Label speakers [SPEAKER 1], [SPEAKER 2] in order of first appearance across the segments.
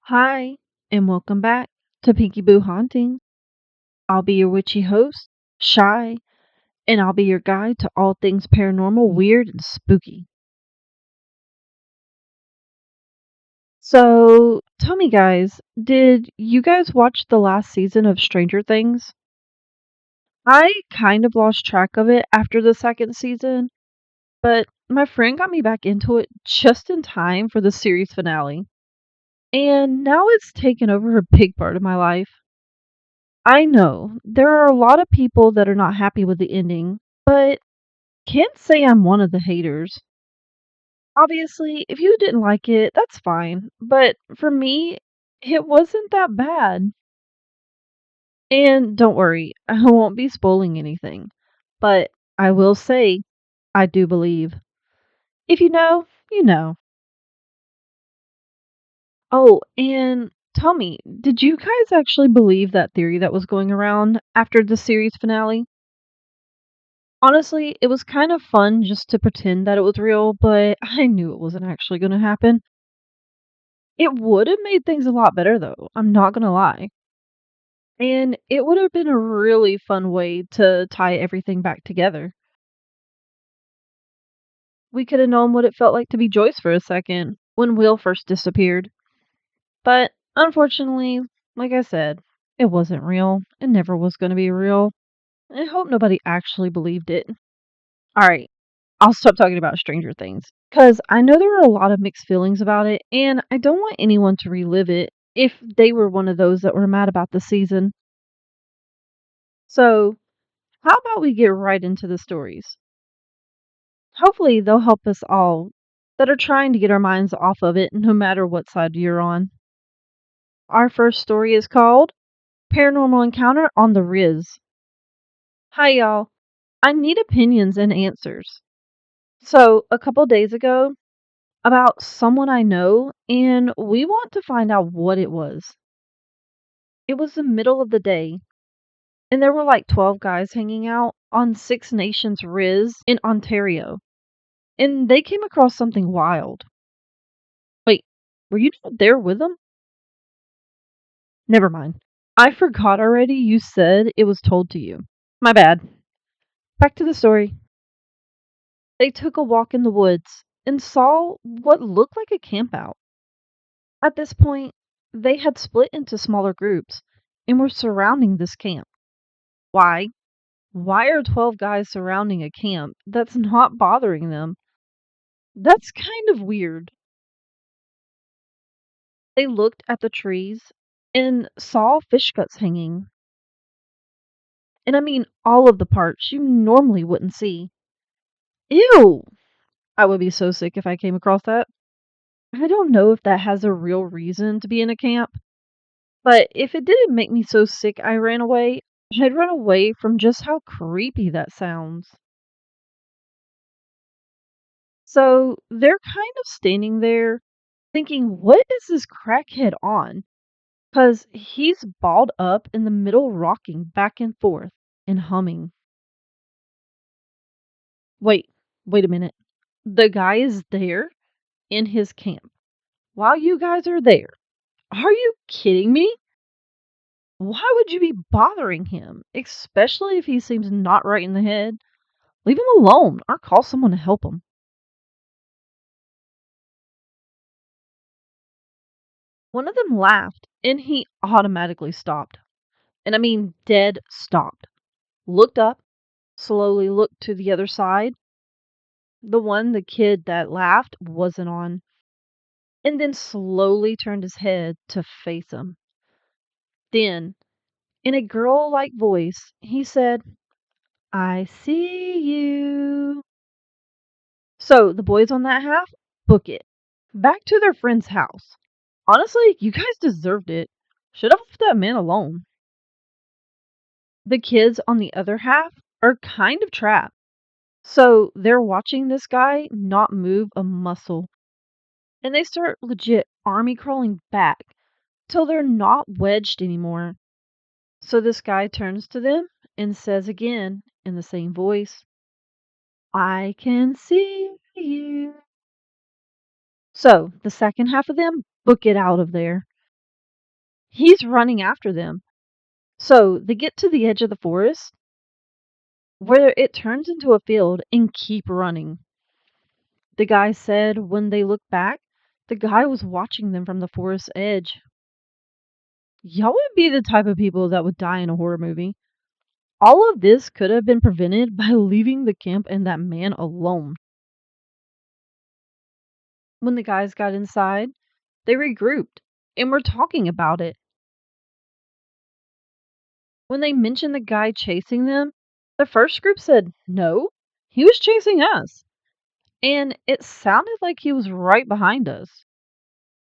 [SPEAKER 1] Hi, and welcome back to Pinky Boo Haunting. I'll be your witchy host, Shy, and I'll be your guide to all things paranormal, weird, and spooky. So, tell me, guys, did you guys watch the last season of Stranger Things? I kind of lost track of it after the second season, but my friend got me back into it just in time for the series finale. And now it's taken over a big part of my life. I know there are a lot of people that are not happy with the ending, but can't say I'm one of the haters. Obviously, if you didn't like it, that's fine, but for me, it wasn't that bad. And don't worry, I won't be spoiling anything. But I will say, I do believe. If you know, you know. Oh, and tell me, did you guys actually believe that theory that was going around after the series finale? Honestly, it was kind of fun just to pretend that it was real, but I knew it wasn't actually going to happen. It would have made things a lot better, though, I'm not gonna lie. And it would have been a really fun way to tie everything back together. We could have known what it felt like to be Joyce for a second when Will first disappeared. But unfortunately, like I said, it wasn't real. It never was going to be real. I hope nobody actually believed it. Alright, I'll stop talking about Stranger Things. Because I know there are a lot of mixed feelings about it, and I don't want anyone to relive it if they were one of those that were mad about the season. So, how about we get right into the stories? Hopefully, they'll help us all that are trying to get our minds off of it, no matter what side you're on. Our first story is called Paranormal Encounter on the Riz. Hi, y'all. I need opinions and answers. So, a couple days ago, about someone I know, and we want to find out what it was. It was the middle of the day, and there were like 12 guys hanging out on Six Nations Riz in Ontario, and they came across something wild. Wait, were you not there with them? Never mind. I forgot already you said it was told to you. My bad. Back to the story. They took a walk in the woods and saw what looked like a campout. At this point, they had split into smaller groups and were surrounding this camp. Why? Why are 12 guys surrounding a camp that's not bothering them? That's kind of weird. They looked at the trees and saw fish guts hanging. And I mean all of the parts you normally wouldn't see. Ew! I would be so sick if I came across that. I don't know if that has a real reason to be in a camp, but if it didn't make me so sick I ran away, I'd run away from just how creepy that sounds. So they're kind of standing there thinking, what is this crackhead on? Because he's balled up in the middle, rocking back and forth and humming. Wait, wait a minute. The guy is there in his camp while you guys are there. Are you kidding me? Why would you be bothering him? Especially if he seems not right in the head. Leave him alone or call someone to help him. One of them laughed and he automatically stopped. And I mean, dead stopped. Looked up, slowly looked to the other side. The one the kid that laughed wasn't on. And then slowly turned his head to face him. Then, in a girl like voice, he said, I see you. So the boys on that half, book it. Back to their friend's house. Honestly, you guys deserved it. Should have left that man alone. The kids on the other half are kind of trapped. So they're watching this guy not move a muscle. And they start legit army crawling back till they're not wedged anymore. So this guy turns to them and says again in the same voice, I can see you. So the second half of them book it out of there. He's running after them. So they get to the edge of the forest where it turns into a field and keep running. The guy said when they looked back, the guy was watching them from the forest edge. Y'all would be the type of people that would die in a horror movie. All of this could have been prevented by leaving the camp and that man alone. When the guys got inside, they regrouped and were talking about it. When they mentioned the guy chasing them, the first group said, "No, he was chasing us." And it sounded like he was right behind us.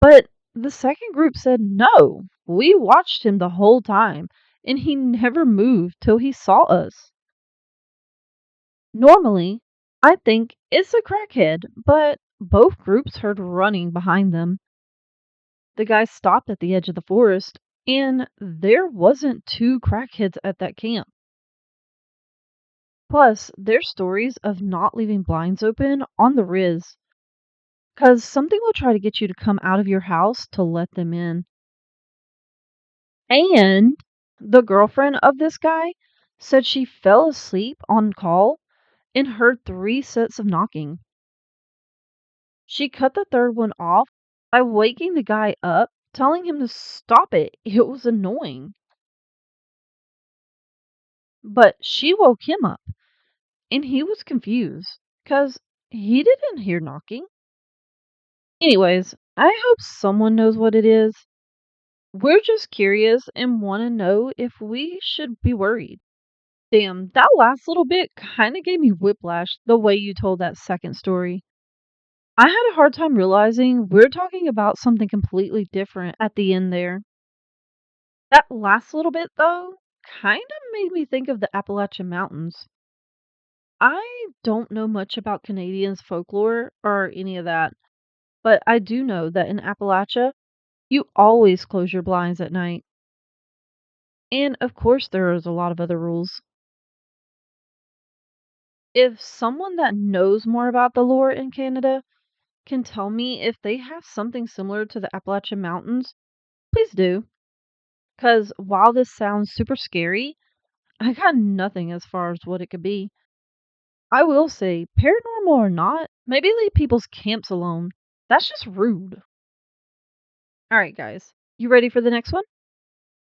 [SPEAKER 1] But the second group said, "No, we watched him the whole time, and he never moved till he saw us." Normally, I think it's a crackhead, but both groups heard running behind them. The guy stopped at the edge of the forest, and there wasn't two crackheads at that camp. Plus, their stories of not leaving blinds open on the Riz, 'cause something will try to get you to come out of your house to let them in. And the girlfriend of this guy said she fell asleep on call and heard 3 sets of knocking. She cut the third one off by waking the guy up, telling him to stop it. It was annoying. But she woke him up, and he was confused because he didn't hear knocking. Anyways, I hope someone knows what it is. We're just curious and want to know if we should be worried. Damn, that last little bit kind of gave me whiplash the way you told that second story. I had a hard time realizing we're talking about something completely different at the end there. That last little bit, though, kind of made me think of the Appalachian Mountains. I don't know much about Canadians' folklore or any of that, but I do know that in Appalachia, you always close your blinds at night. And of course, there is a lot of other rules. If someone that knows more about the lore in Canada can tell me if they have something similar to the Appalachian Mountains, please do. Because while this sounds super scary, I got nothing as far as what it could be. I will say, paranormal or not, maybe leave people's camps alone. That's just rude. Alright, guys, you ready for the next one?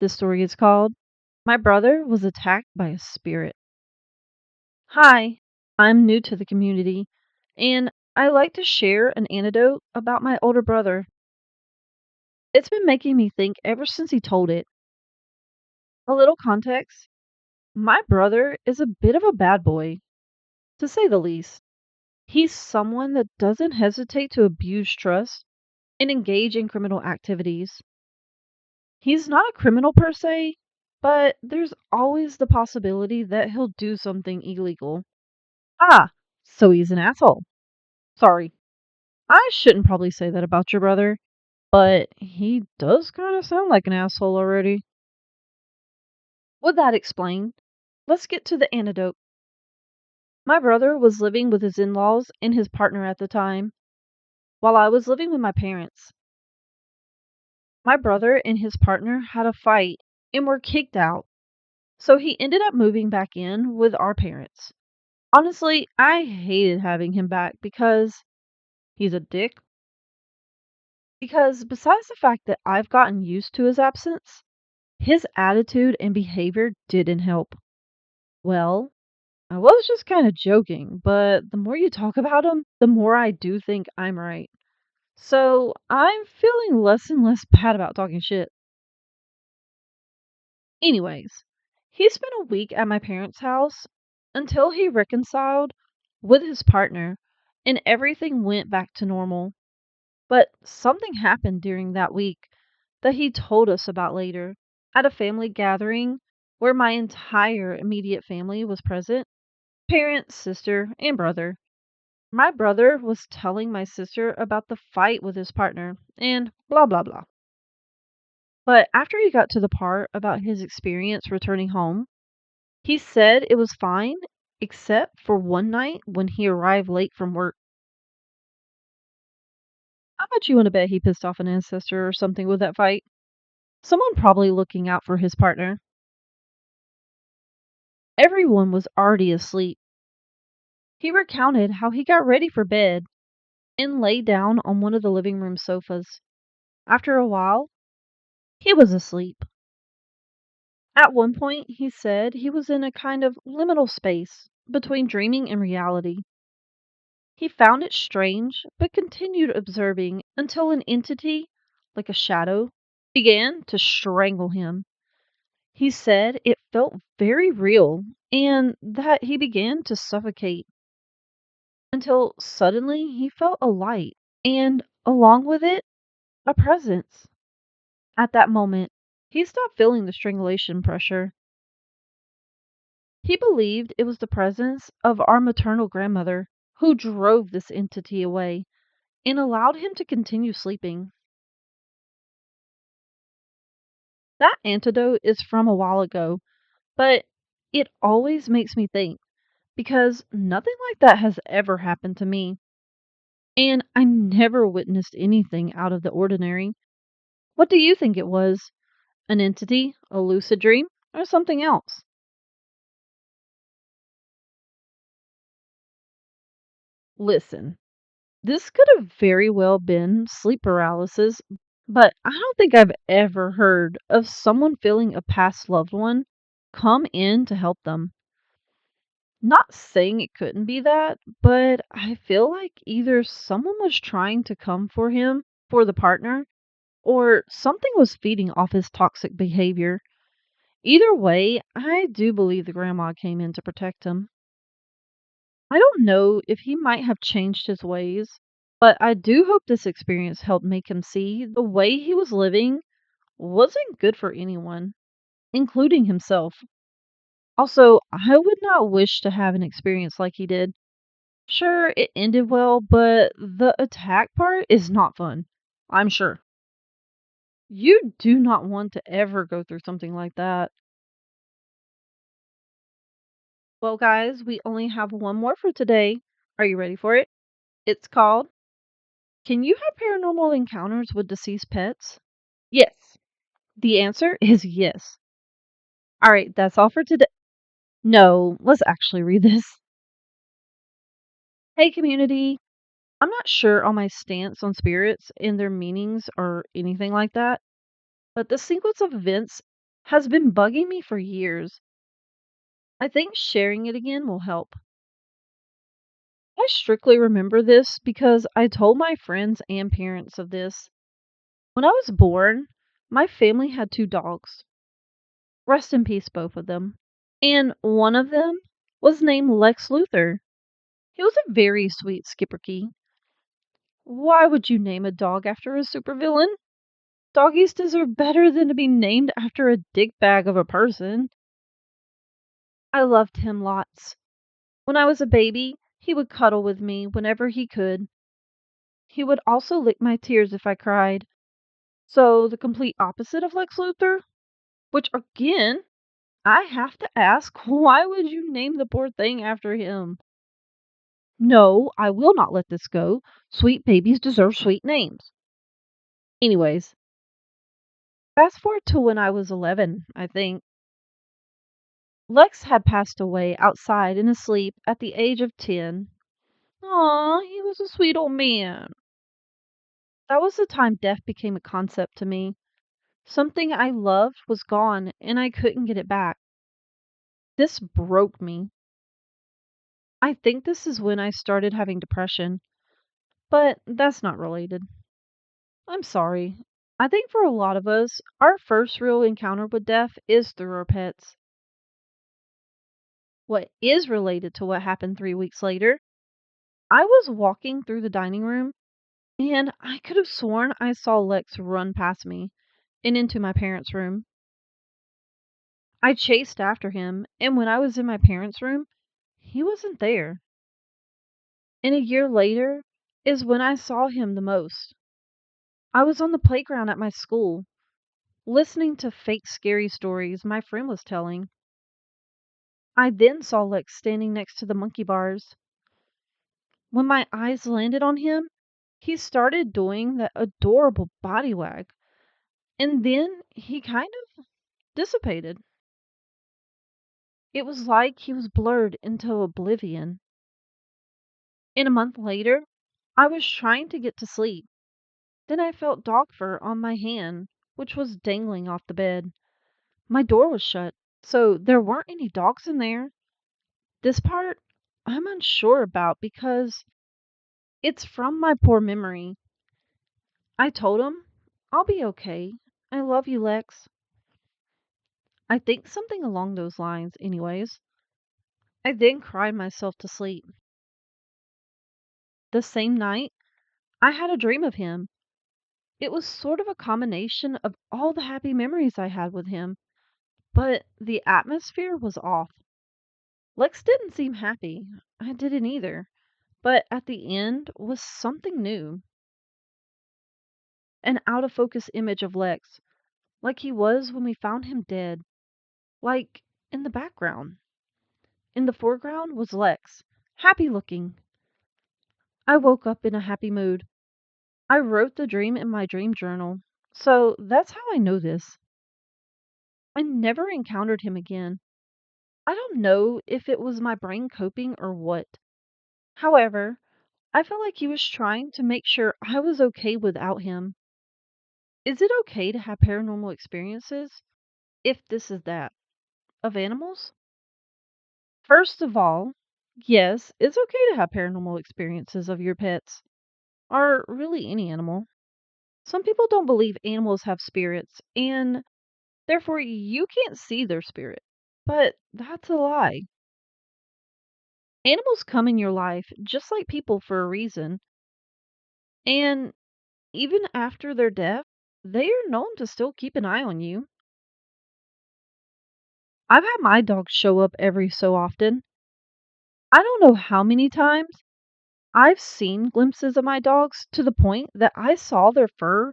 [SPEAKER 1] This story is called My Brother Was Attacked by a Spirit. Hi, I'm new to the community, and I like to share an anecdote about my older brother. It's been making me think ever since he told it. A little context: my brother is a bit of a bad boy, to say the least. He's someone that doesn't hesitate to abuse trust and engage in criminal activities. He's not a criminal per se, but there's always the possibility that he'll do something illegal. Ah, so he's an asshole. Sorry, I shouldn't probably say that about your brother, but he does kind of sound like an asshole already. With that explained, let's get to the antidote. My brother was living with his in laws and his partner at the time, while I was living with my parents. My brother and his partner had a fight and were kicked out, so he ended up moving back in with our parents. Honestly, I hated having him back because he's a dick. Because besides the fact that I've gotten used to his absence, his attitude and behavior didn't help. Well, I was just kind of joking, but the more you talk about him, the more I do think I'm right. So I'm feeling less and less bad about talking shit. Anyways, he spent a week at my parents' house until he reconciled with his partner and everything went back to normal. But something happened during that week that he told us about later at a family gathering where my entire immediate family was present: parents, sister, and brother. My brother was telling my sister about the fight with his partner and blah blah blah. But after he got to the part about his experience returning home, he said it was fine except for one night when he arrived late from work. How much you want to bet he pissed off an ancestor or something with that fight? Someone probably looking out for his partner. Everyone was already asleep. He recounted how he got ready for bed and lay down on one of the living room sofas. After a while, he was asleep. At one point, he said he was in a kind of liminal space between dreaming and reality. He found it strange, but continued observing until an entity, like a shadow, began to strangle him. He said it felt very real and that he began to suffocate until suddenly he felt a light and, along with it, a presence. At that moment, he stopped feeling the strangulation pressure. He believed it was the presence of our maternal grandmother who drove this entity away and allowed him to continue sleeping. That antidote is from a while ago, but it always makes me think because nothing like that has ever happened to me, and I never witnessed anything out of the ordinary. What do you think it was? An entity, a lucid dream, or something else? Listen, this could have very well been sleep paralysis, but I don't think I've ever heard of someone feeling a past loved one come in to help them. Not saying it couldn't be that, but I feel like either someone was trying to come for him, for the partner, or something was feeding off his toxic behavior. Either way, I do believe the grandma came in to protect him. I don't know if he might have changed his ways, but I do hope this experience helped make him see the way he was living wasn't good for anyone, including himself. Also, I would not wish to have an experience like he did. Sure, it ended well, but the attack part is not fun. I'm sure. You do not want to ever go through something like that. Well, guys, we only have one more for today. Are you ready for it? It's called Can You Have Paranormal Encounters with Deceased Pets? Yes. The answer is yes. All right, that's all for today. No, let's actually read this. Hey, community. I'm not sure on my stance on spirits and their meanings or anything like that, but this sequence of events has been bugging me for years. I think sharing it again will help. I strictly remember this because I told my friends and parents of this. When I was born, my family had two dogs. Rest in peace, both of them. And one of them was named Lex Luthor. He was a very sweet Skipperkey. Why would you name a dog after a supervillain? Doggies deserve better than to be named after a dickbag of a person. I loved him lots. When I was a baby, he would cuddle with me whenever he could. He would also lick my tears if I cried. So, the complete opposite of Lex Luthor? Which, again, I have to ask, why would you name the poor thing after him? No, I will not let this go. Sweet babies deserve sweet names. Anyways, fast forward to when I was 11, I think. Lex had passed away outside and asleep at the age of 10. Aw, he was a sweet old man. That was the time death became a concept to me. Something I loved was gone and I couldn't get it back. This broke me. I think this is when I started having depression, but that's not related. I'm sorry. I think for a lot of us, our first real encounter with death is through our pets. What is related to what happened 3 weeks later, I was walking through the dining room and I could have sworn I saw Lex run past me and into my parents' room. I chased after him, and when I was in my parents' room, he wasn't there. And a year later is when I saw him the most. I was on the playground at my school, listening to fake scary stories my friend was telling. I then saw Lex standing next to the monkey bars. When my eyes landed on him, he started doing that adorable body wag, And then he kind of dissipated. It was like he was blurred into oblivion. And a month later, I was trying to get to sleep. Then I felt dog fur on my hand, which was dangling off the bed. My door was shut, so there weren't any dogs in there. This part I'm unsure about because it's from my poor memory. I told him, I'll be okay. I love you, Lex. I think something along those lines, anyways. I then cried myself to sleep. The same night, I had a dream of him. It was sort of a combination of all the happy memories I had with him, but the atmosphere was off. Lex didn't seem happy. I didn't either. But at the end was something new. An out of focus image of Lex, like he was when we found him dead. Like in the background. In the foreground was Lex, happy looking. I woke up in a happy mood. I wrote the dream in my dream journal. So that's how I know this. I never encountered him again. I don't know if it was my brain coping or what. However, I felt like he was trying to make sure I was okay without him. Is it okay to have paranormal experiences? If this is that. Of animals? First of all, yes, it's okay to have paranormal experiences of your pets, or really any animal. Some people don't believe animals have spirits, and therefore you can't see their spirit. But that's a lie. Animals come in your life just like people for a reason, and even after their death, they are known to still keep an eye on you. I've had my dogs show up every so often. I don't know how many times I've seen glimpses of my dogs to the point that I saw their fur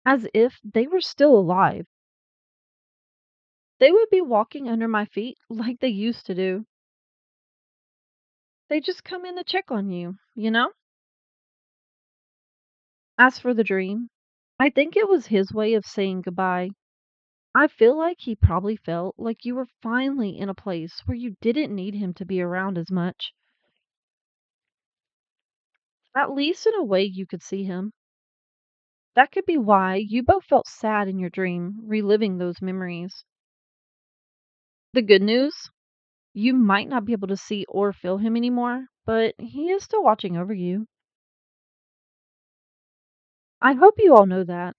[SPEAKER 1] as if they were still alive. They would be walking under my feet like they used to do. They just come in to check on you, you know? As for the dream, I think it was his way of saying goodbye. I feel like he probably felt like you were finally in a place where you didn't need him to be around as much. At least in a way you could see him. That could be why you both felt sad in your dream, reliving those memories. The good news, you might not be able to see or feel him anymore, but he is still watching over you. I hope you all know that.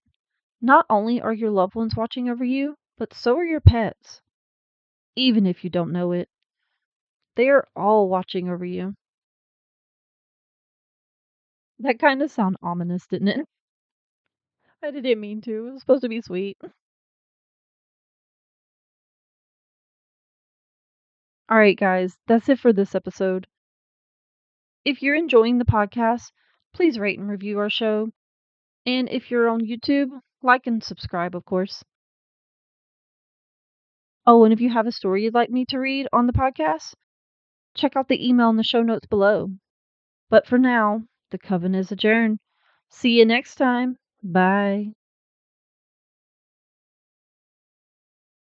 [SPEAKER 1] Not only are your loved ones watching over you, but so are your pets. Even if you don't know it, they are all watching over you. That kind of sound ominous, didn't it? I didn't mean to. It was supposed to be sweet. All right, guys, that's it for this episode. If you're enjoying the podcast, please rate and review our show. And if you're on YouTube, like and subscribe, of course. Oh, and if you have a story you'd like me to read on the podcast, check out the email in the show notes below. But for now, the coven is adjourned. See you next time. Bye.